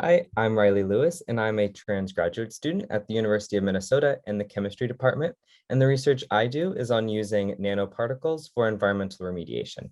Hi, I'm Riley Lewis, and I'm a transgraduate student at the University of Minnesota in the chemistry department. And the research I do is on using nanoparticles for environmental remediation.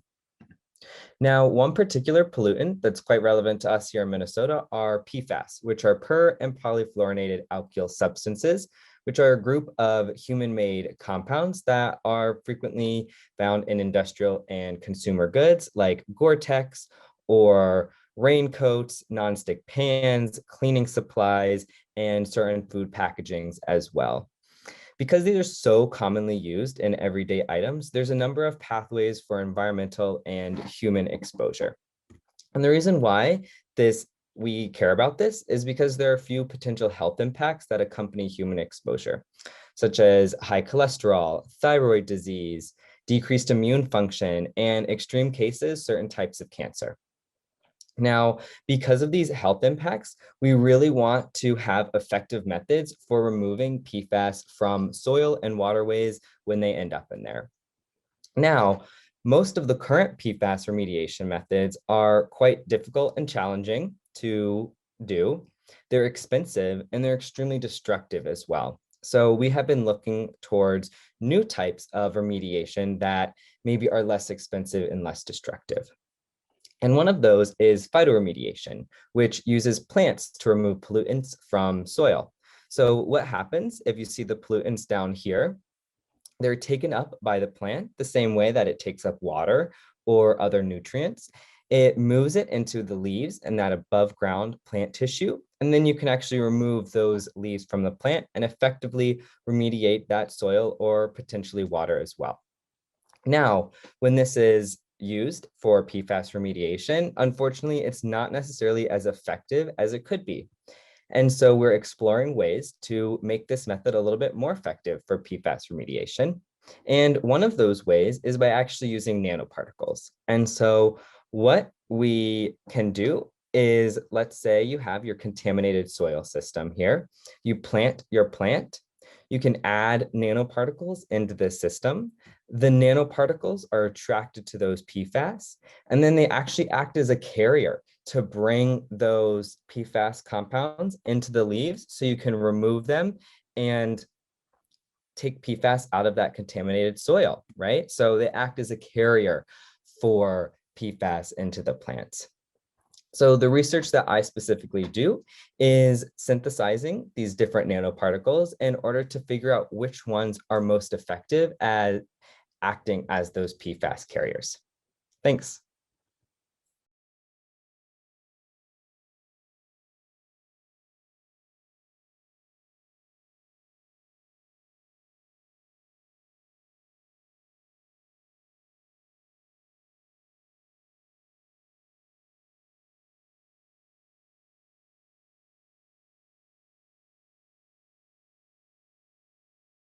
Now, one particular pollutant that's quite relevant to us here in Minnesota are PFAS, which are per and polyfluorinated alkyl substances, which are a group of human-made compounds that are frequently found in industrial and consumer goods like Gore-Tex or raincoats, nonstick pans, cleaning supplies, and certain food packagings as well. Because these are so commonly used in everyday items, there's a number of pathways for environmental and human exposure. And the reason why we care about this is because there are a few potential health impacts that accompany human exposure, such as high cholesterol, thyroid disease, decreased immune function, and extreme cases, certain types of cancer. Now, because of these health impacts, we really want to have effective methods for removing PFAS from soil and waterways when they end up in there. Now, most of the current PFAS remediation methods are quite difficult and challenging to do. They're expensive and they're extremely destructive as well. So we have been looking towards new types of remediation that maybe are less expensive and less destructive. And one of those is phytoremediation, which uses plants to remove pollutants from soil. So what happens if you see the pollutants down here? They're taken up by the plant the same way that it takes up water or other nutrients. It moves it into the leaves and that above ground plant tissue. And then you can actually remove those leaves from the plant and effectively remediate that soil or potentially water as well. Now, when this is used for PFAS remediation, unfortunately, it's not necessarily as effective as it could be. And so we're exploring ways to make this method a little bit more effective for PFAS remediation. And one of those ways is by actually using nanoparticles. And so what we can do is, let's say you have your contaminated soil system here. You plant your plant. You can add nanoparticles into this system. The nanoparticles are attracted to those PFAS, and then they actually act as a carrier to bring those PFAS compounds into the leaves so you can remove them and take PFAS out of that contaminated soil, right? So they act as a carrier for PFAS into the plants. So the research that I specifically do is synthesizing these different nanoparticles in order to figure out which ones are most effective at acting as those PFAS carriers. Thanks.